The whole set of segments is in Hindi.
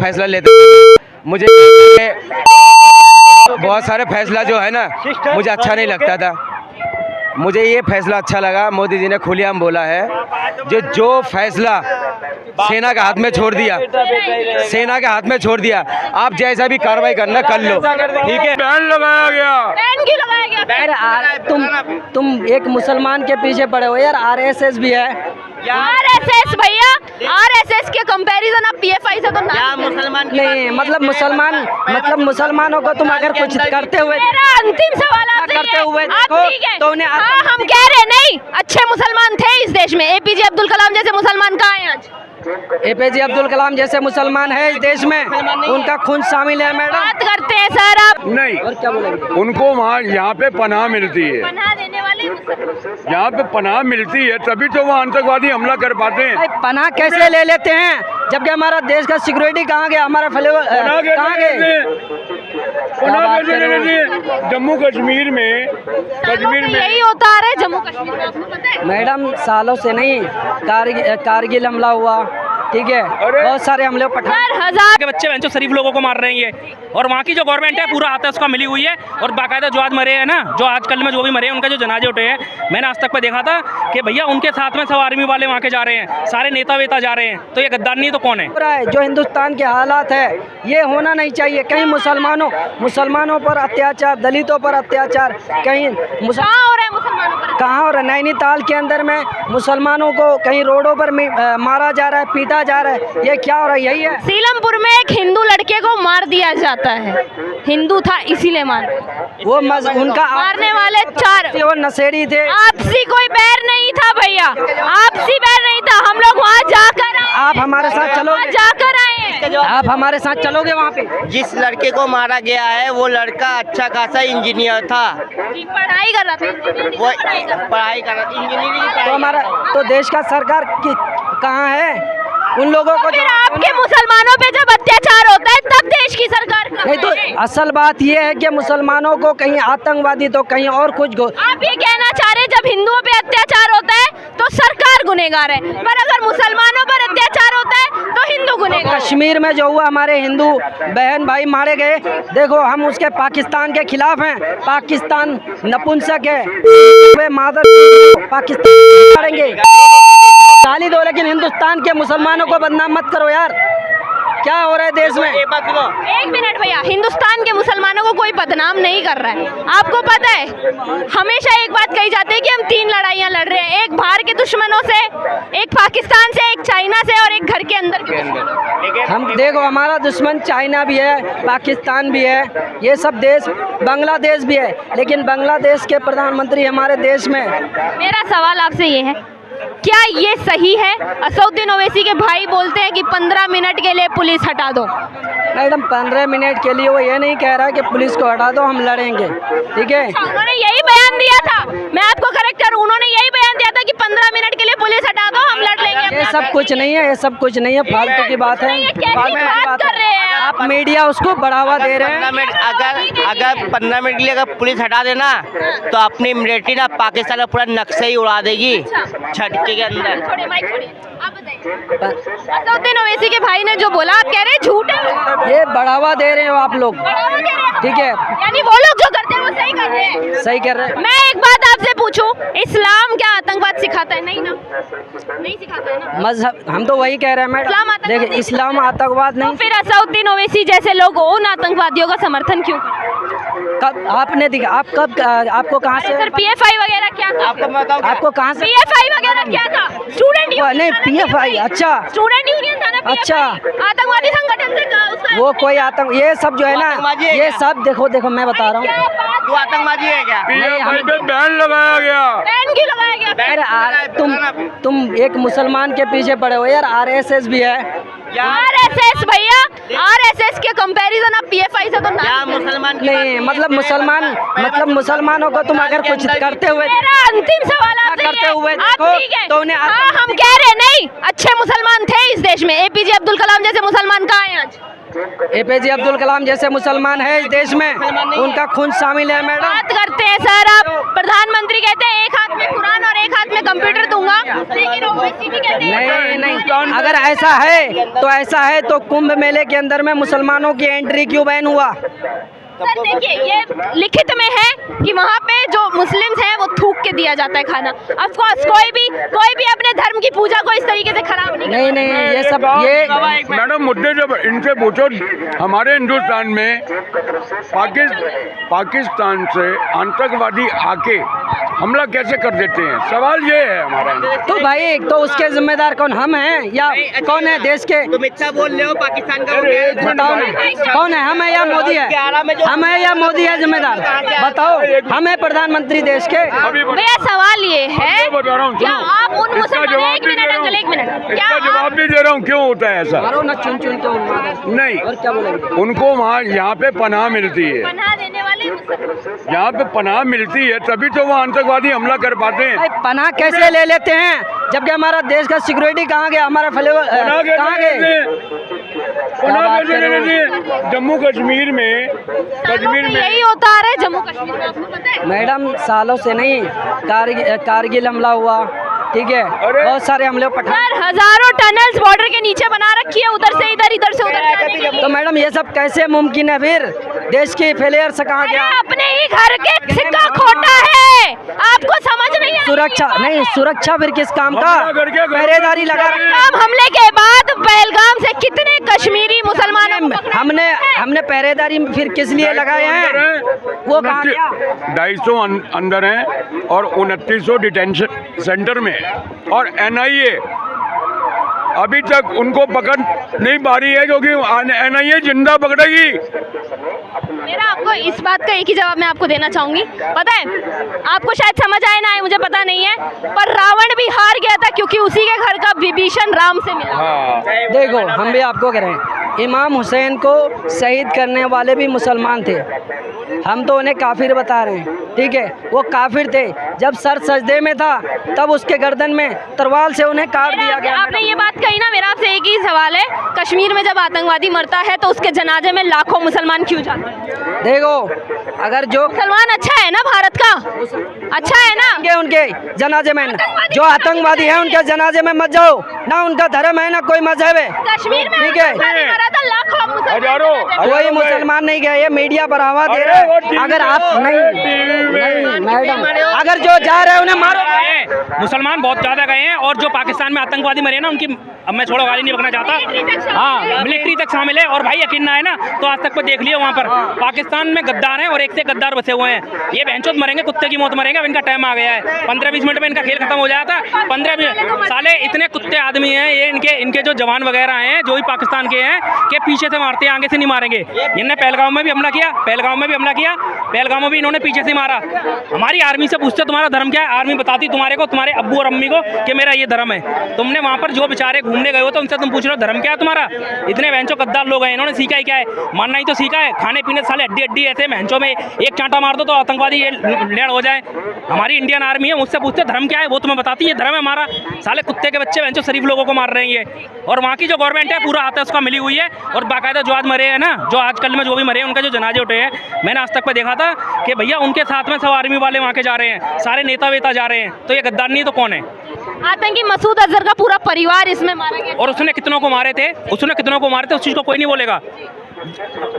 फैसला लेते। मुझे बहुत सारे फैसला जो है ना मुझे अच्छा नहीं लगता था। मुझे ये फैसला अच्छा लगा, मोदी जी ने खुलेआम बोला है जो फैसला सेना के हाथ में छोड़ दिया, सेना के हाथ में छोड़ दिया, आप जैसा भी कार्रवाई करना कर लो, ठीक है। बैन लगाया गया। बैन क्यों लगाया गया? तुम एक मुसलमान के पीछे पड़े हो यार, आरएसएस भी है। आरएसएस भैया, आरएसएस के कंपैरिजन आप पीएफआई से तो ना मुसलमान नहीं, मतलब मुसलमानों को तुम अगर कुछ करते हुए, मेरा अंतिम सवाल आपसे करते हुए आप देखो ठीक है तो उन्हें हाँ, हम कह रहे नहीं अच्छे मुसलमान थे इस देश में। एपीजे अब्दुल कलाम जैसे मुसलमान कहाँ हैं आज? एपीजे अब्दुल कलाम जैसे मुसलमान है इस देश में, उनका खून शामिल है मैडम। बात करते हैं सर आप। नहीं, और क्या बोलेंगे? उनको वहाँ यहाँ पे पनाह मिलती है, पनाह देने वाले मुसलमान। यहाँ पे पनाह मिलती है तभी तो वहाँ आतंकवादी हमला कर पाते हैं। भाई पनाह कैसे ले लेते हैं जबकि हमारा देश का सिक्योरिटी कहाँ गया, हमारा फ्लेवर कहाँ गए? पनाह कैसे ले लेते हैं? जम्मू कश्मीर में यही होता आ रहा है जम्मू कश्मीर में, आपको पता है? मैडम सालों से नहीं, कारगिल हमला हुआ, ठीक है, बहुत सारे हमले पठान हजार के बच्चे बहनों शरीफ लोगों को मार रहे हैं ये, और वहाँ की जो गवर्नमेंट है पूरा हाथ है उसका मिली हुई है। और बाकायदा जो आज मरे हैं ना, जो आजकल में जो भी मरे हैं उनका जो जनाजे उठे हैं, मैंने आज तक पे देखा था कि भैया उनके साथ में सब आर्मी वाले वहाँ के जा रहे हैं, सारे नेता वेता जा रहे हैं, तो ये गद्दार नहीं तो कौन है? जो हिंदुस्तान के हालात है ये होना नहीं चाहिए। कहीं मुसलमानों पर अत्याचार, दलितों पर अत्याचार, कहीं कहाँ हो रहा है मुसलमानों पर? कहाँ हो रहा है? नैनीताल के अंदर में मुसलमानों को कहीं रोडों पर मारा जा रहा है, पीटा जा रहा है, ये क्या हो रहा है? यही है। सीलमपुर में एक हिंदू लड़के को मार दिया जाता है, हिंदू था इसीलिए मार, वो उनका मारने वाले 4 वो नशेड़ी थे। आपसी कोई बैर नहीं था भैया, आपसी बैर नहीं था। हम लोग वहाँ जाकर आए, आप हमारे साथ चलो, जाकर आए। आप हमारे साथ चलोगे वहाँ पे? जिस लड़के को मारा गया है वो लड़का अच्छा खासा इंजीनियर था, पढ़ाई कर रहा था, वो पढ़ाई कर रहा था, इंजीनियरिंग की तो पढ़ाई। हमारा तो देश का सरकार कहाँ है? उन लोगों को फिर आपके मुसलमानों पे जब अत्याचार होता है तब देश की सरकार कहाँ नहीं, तो है? असल बात ये है कि मुसलमानों को कहीं आतंकवादी तो कहीं और कुछ आप ये कहना चाह रहे हैं जब हिंदुओं पे अत्याचार होता है तो सरकार गुनहगार है, पर अगर मुसलमानों पर अत्याचार होता है तो हिंदू गुनहगार। कश्मीर में जो हुआ, हमारे हिंदू बहन भाई मारे गए, देखो हम उसके पाकिस्तान के खिलाफ हैं। पाकिस्तान नपुंसक है, वे मादर पाकिस्तान मारेंगे, गाली दो, लेकिन हिंदुस्तान के मुसलमानों को बदनाम मत करो यार। क्या हो रहा है देश में? एक मिनट भैया, हिंदुस्तान के मुसलमानों को कोई बदनाम नहीं कर रहा है। आपको पता है हमेशा एक बात कही जाती है कि हम 3 लड़ाइयाँ लड़ रहे हैं, एक बाहर के दुश्मनों से, एक पाकिस्तान से, एक चाइना से और एक घर के अंदर के दुश्मनों से। हम देखो हमारा दुश्मन चाइना भी है, पाकिस्तान भी है, ये सब देश, बांग्लादेश भी है, लेकिन बांग्लादेश के प्रधानमंत्री हमारे देश में। मेरा सवाल आपसे ये है, क्या ये सही है? असदुद्दीन ओवैसी के भाई बोलते हैं कि 15 मिनट के लिए पुलिस हटा दो। मैडम 15 मिनट के लिए वो ये नहीं कह रहा कि पुलिस को हटा दो, हम लड़ेंगे, ठीक है? उन्होंने यही बयान दिया था, मैं आपको करेक्ट करूं, उन्होंने यही बयान दिया था कि 15 मिनट के लिए पुलिस हटा दो, हम लड़ लेंगे। ये सब कुछ नहीं है, ये सब कुछ नहीं है, फालतू की बात है, ये कैसी फालतू की बात बात कर रहे हैं है। आप मीडिया उसको बढ़ावा दे रहे हैं। 15 मिनट अगर 15 मिनट के लिए अगर पुलिस हटा देना तो अपनी इमिडिएटली ना पाकिस्तान का पूरा नक्शा ही उड़ा देगी झटके के अंदर। छोड़िए, माइक छोड़िए, आप बताइए। असदुद्दीन ओवैसी के भाई ने जो बोला, आप कह रहे हैं झूठ है? ये बढ़ावा दे रहे हो आप लोग, बढ़ावा दे रहे हैं। ठीक है? यानी वो लोग जो करते हैं वो सही कर रहे हैं। सही कर रहे हैं। मैं एक बात आपसे पूछूं, इस्लाम क्या आतंकवाद सिखाता है? नहीं ना, नहीं सिखाता है ना। मजहब, हम तो वही कह रहे हैं इस्लाम मैडम, आतंकवाद देखिए इस्लाम आतंकवाद नहीं। तो फिर असदुद्दीन ओवैसी जैसे लोग उन आतंकवादियों का समर्थन क्यों करते हैं? कब आपने दिखा, आप कब, आपको कहाँ से? सर पीएफआई वगैरह क्या था? आपको कहाँ से? पीएफआई वगैरह क्या था? स्टूडेंट यूनियन नहीं, था ना पीएफआई, अच्छा स्टूडेंट यूनियन था ना PFI? अच्छा। आतंकवादी संगठन से उसका वो कोई आतंक, ये सब जो है ना, आतंकवादी है ये क्या? सब देखो मैं बता रहा क्या हूँ। बात? तू आतंकवादी है क्या? PFI पे बैन लगाया गया। बैन क्यों लगाया गया? अरे तुम एक मुसलमान के पीछे पड़े हो यार, आरएसएस भी है। आरएसएस भैया, आरएसएस के कंपैरिजन आप पीएफआई से तो ना मुसलमान नहीं, मतलब मुसलमानों को तुम अगर कुछ करते हुए, मेरा अंतिम सवाल आपसे करते ये है, हुए आप देखो ठीक है तो उन्हें हाँ, हम कह रहे नहीं अच्छे मुसलमान थे इस देश में। एपीजे अब्दुल कलाम जैसे मुसलमान कहाँ हैं आज? एपीजे अब्दुल कलाम जैसे मुसलमान है इस देश में, उनका खून शामिल है मैडम। बात करते हैं सर आप, प्रधानमंत्री कहते हैं एक हाथ में कुरान और एक हाथ में कंप्यूटर दूंगा, लेकिन ओवैसी भी कहते हैं नहीं, अगर ऐसा है तो कुंभ मेले के अंदर में मुसलमानों की एंट्री क्यों बैन हुआ? सर देखिए, ये लिखित में है कि वहाँ पे जो मुस्लिम्स हैं वो थूक के दिया जाता है खाना। ऑफ कोर्स कोई भी अपने धर्म की पूजा को इस तरीके से खराब नहीं ये सब ये मैडम मुद्दे जब इनसे पूछो, हमारे हिंदुस्तान में पाकिस्तान से आतंकवादी आके हमला कैसे कर देते हैं, सवाल ये है हमारा। तो भाई तो उसके जिम्मेदार कौन, हम हैं या कौन है देश के? तुम इतना बोल रहे हो पाकिस्तान का बताओ ना, कौन है, हम है या मोदी है? हम है या मोदी है जिम्मेदार? बताओ, हम है प्रधानमंत्री देश के? भैया सवाल ये है, बता रहा हूँ, क्या आप उन मुसलमानों, एक मिनट अंकल, एक मिनट, क्या इसका जवाब भी दे रहा हूँ क्यों होता है ऐसा। मारो ना चुन चुन के उनको। नहीं, और क्या बोलेंगे? उनको वहाँ यहाँ पे पनाह मिलती है, पनाह देने वाले मुसलमान, यहाँ पे पनाह मिलती है तभी तो वो आतंकवादी हमला कर पाते हैं। भाई पनाह कैसे ले लेते हैं जबकि हमारा देश का सिक्योरिटी कहाँ गया, हमारा फ्लेवर कहाँ गए? पनाह कैसे ले लेते हैं? जम्मू कश्मीर में यही होता आ रहा है जम्मू कश्मीर में, आपको पता है? मैडम सालों से नहीं, कारगिल हमला हुआ, ठीक है, बहुत सारे हमले सर हजारों टनल्स बॉर्डर के नीचे बना रखी है, उधर से इधर, इधर से उधर जाने के लिए। तो मैडम ये सब कैसे मुमकिन है? फिर देश की फेलियर से कहाँ गया? अपने ही घर के सिक्का खोटा है, आपको समझ नहीं आ रही? सुरक्षा फिर किस काम का? पहरेदारी लगा पहलगाम हमले के बाद पहलगाम से कितने कश्मीरी मुसलमानों को पकड़ा? हमने पहरेदारी फिर किस लिए लगाए हैं? वो कहाँ गया? 250 अंदर हैं और 2900 डिटेंशन सेंटर में, और NIA अभी तक उनको पकड़ नहीं पा रही है क्योंकि NIA जिंदा पकड़ेगी। मेरा आपको इस बात का एक ही जवाब मैं आपको देना चाहूंगी, पता है, आपको शायद समझ आए ना आए मुझे पता नहीं है, पर रावण भी हार गया था क्योंकि उसी के घर का विभीषण राम से मिला। हाँ। देखो हम भी आपको कह रहे हैं, इमाम हुसैन को शहीद करने वाले भी मुसलमान थे, हम तो उन्हें काफिर बता रहे हैं, ठीक है, वो काफिर थे। जब सर सजदे में था तब उसके गर्दन में तलवार से उन्हें काट दिया गया। आपने ये बात कही ना, मेरा आपसे एक ही सवाल है, कश्मीर में जब आतंकवादी मरता है तो उसके जनाजे में लाखों मुसलमान क्यों जाते हैं? देखो अगर जो मुसलमान अच्छा है ना, भारत का अच्छा है ना, उनके जनाजे में जो आतंकवादी है उनके जनाजे में मत जाओ ना, उनका धर्म है ना कोई मजहब है, कश्मीर में ठीक है, मरा था लाखों मुसलमान, हजारों कोई मुसलमान नहीं गया, ये मीडिया बढ़ावा दे रहा है। अगर आप नहीं मैडम, अगर जो जा रहे हैं उन्हें मारो। मुसलमान बहुत ज़्यादा गए हैं, और जो पाकिस्तान में आतंकवादी मरे ना उनकी, अब मैं छोड़ो गाली नहीं बकना चाहता, हाँ मिलिट्री तक शामिल है, और भाई यकीन ना है ना तो आज तक को देख लिया वहाँ पर पाकिस्तान में गद्दार हैं और एक से गद्दार बसे हुए हैं। ये बहनचोद मरेंगे, कुत्ते की मौत मरेंगे, अब इनका टाइम आ गया है, 15-20 मिनट में इनका खेल खत्म हो जाता है। 15 साले इतने कुत्ते आदमी हैं ये, इनके जो जवान वगैरह हैं जो भी पाकिस्तान के हैं, के पीछे से मारते हैं, आगे से नहीं मारेंगे। इन्होंने पहलगाम में भी हमला किया, पहलगाम में भी इन्होंने पीछे से मारा। हमारी आर्मी से पूछते तुम्हारा धर्म क्या है, आर्मी बताती तुम्हारे को, तुम्हारे अब्बू और अम्मी को कि मेरा ये धर्म है। तुमने वहाँ पर जो बेचारे घूमने गए हो तो उनसे तुम पूछ रहे हो धर्म क्या है तुम्हारा? इतने बहनचों गद्दार लोग हैं, इन्होंने सीखा ही क्या है? मानना ही तो सीखा है, खाने पीने साले हड्डी ऐसे बहनचों में एक चांटा मार दो तो आतंकवादी ये लेड़ हो जाए। हमारी इंडियन आर्मी है, मुझसे पूछते धर्म क्या है, वो तुम्हें बताती है धर्म है हमारा। साले कुत्ते के बच्चे बहनचों शरीफ लोगों को मार रहे हैं ये, और वहाँ की जो गवर्नमेंट है पूरा हाथ है उसका मिली हुई है, और बाकायदा जो आज मरे हैं ना, जो आजकल में जो भी मरे हैं उनका जो जनाजे उठे हैं, मैंने आज तक पे देखा था कि भैया उनके साथ में सब आर्मी वाले वहाँ के जा रहे हैं, सारे नेता वेता जा रहे हैं, तो ये गद्दार नहीं तो कौन है? आतंकी मसूद अजहर का पूरा परिवार इसमें मारा गया, और उसने कितनों को मारे थे, उस चीज़ को कोई नहीं बोलेगा।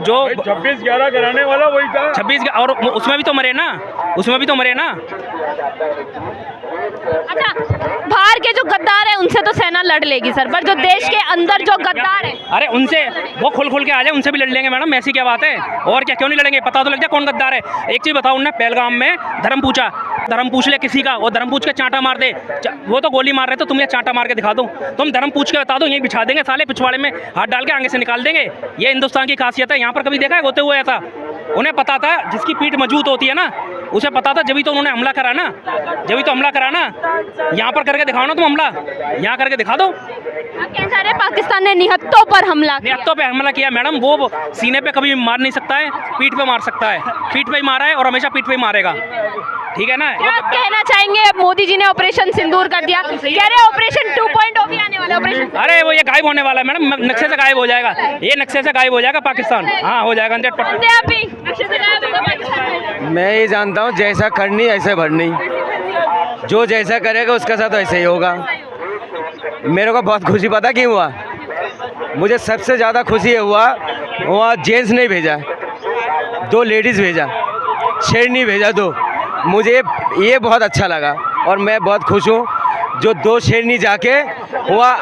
जो 26/11 कराने वाला वही था, 26 और उसमें भी तो मरे ना, अच्छा बाहर के जो गद्दार है उनसे तो सेना लड़ लेगी सर, पर जो देश के अंदर जो गद्दार है, अरे उनसे वो खुल के आ जाए, उनसे भी लड़ लेंगे मैडम, ऐसी क्या बात है? और क्या, क्यों नहीं लड़ेंगे? पता तो लग जाए कौन गद्दार है। एक चीज़ बताओ, उन्होंने पहलगाम में धर्म पूछ ले किसी का, वो धर्म पूछ के चांटा मार दे, वो तो गोली मार रहे, तो तुम ये चांटा मार के दिखा दो, तुम धर्म पूछ के बता दो, यहीं बिछा देंगे साले, पिछवाड़े में हाथ डाल के आगे से निकाल देंगे। ये हिंदुस्तान की खासियत है, यहाँ पर कभी देखा है होते हुए ऐसा? उन्हें पता था, जिसकी पीठ मजबूत होती है ना उसे पता था, जब तो उन्होंने हमला करा ना, यहाँ पर करके दिखाओ ना तुम हमला, यहाँ करके दिखा दो। आप कह रहे हैं पाकिस्तान ने निहत्तों पर हमला किया मैडम, वो सीने पे कभी मार नहीं सकता है, पीठ पे मार सकता है, पीठ पे ही मारा है और हमेशा पीठ पे ही मारेगा, ठीक है ना? क्या आप कहना चाहेंगे, अब मोदी जी ने ऑपरेशन सिंदूर कर दिया, कह रहे ऑपरेशन 2.0 भी आने वाला ऑपरेशन? अरे वो ये गायब होने वाला है मैडम, नक्शे से गायब हो जाएगा, ये नक्शे से गायब हो जाएगा पाकिस्तान, हाँ हो जाएगा 100%। आप भी नक्शे से गायब होगा पाकिस्तान? मैं ये जानता हूँ जैसा करनी ऐसे भरनी। जो जैसा करेगा उसके साथ वैसे ही होगा। मेरे को बहुत खुशी पता क्यों हुआ, मुझे सबसे ज़्यादा खुशी ये हुआ वहाँ जेंट्स नहीं भेजा, 2 लेडीज़ भेजा, शेरनी भेजा 2। मुझे ये बहुत अच्छा लगा और मैं बहुत खुश हूँ। जो 2 शेरनी जाके वहाँ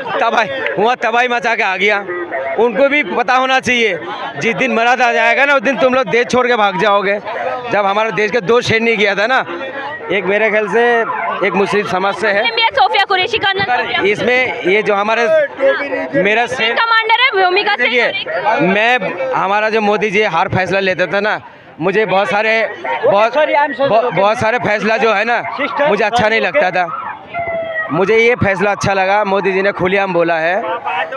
तबाही मचा के आ गया। उनको भी पता होना चाहिए जिस दिन मराद आ जाएगा ना उस दिन तुम लोग देश छोड़ के भाग जाओगे। जब हमारे देश के 2 शेरनी गया था ना, एक मेरे ख्याल से एक मुस्लिम समाज से है, सोफिया कुरैशी का इसमें ये जो हमारे मेरा कमांडर है भूमिका से। देखिए मैं हमारा जो मोदी जी हर फैसला लेते थे ना, मुझे बहुत सारे फैसला जो है ना मुझे अच्छा नहीं लगता था। मुझे ये फैसला अच्छा लगा, मोदी जी ने खुलेआम बोला है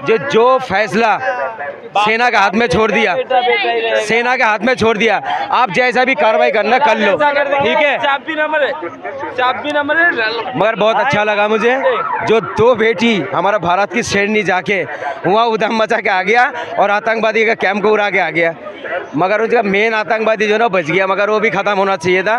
जो फैसला सेना के हाथ में छोड़ दिया, सेना के हाथ में छोड़ दिया, आप जैसा भी कार्रवाई करना कर लो, ठीक है। मगर बहुत अच्छा लगा मुझे जो 2 बेटी हमारा भारत की शेरनी जाके वहाँ उधम मचा के आ गया और आतंकवादी का कैंप को उड़ा के आ गया। मगर उसका मेन आतंकवादी जो ना बच गया, मगर वो भी खत्म होना चाहिए था।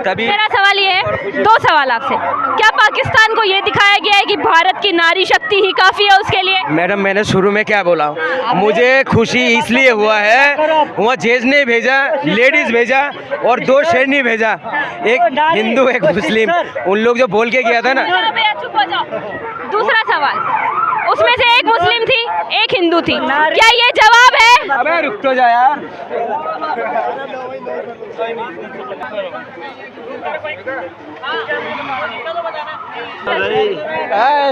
तभी मेरा सवाल ये है, 2 सवाल आपसे। क्या पाकिस्तान को ये दिखाया गया है कि भारत की नारी शक्ति ही काफ़ी है उसके लिए? मैडम मैंने शुरू में क्या बोला, मुझे खुशी इसलिए हुआ है वहाँ जेंट्स नहीं भेजा, लेडीज़ भेजा और 2 शेरनी भेजा, एक हिंदू एक मुस्लिम। उन लोग जो बोल के गया था ना। चुप हो जाओ। दूसरा सवाल, उसमें से एक मुस्लिम थी एक हिंदू थी, क्या ये जवाब है? अबे रुक तो जा यार।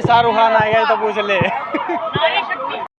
शाहरुख खान आ गया तो पूछ ले।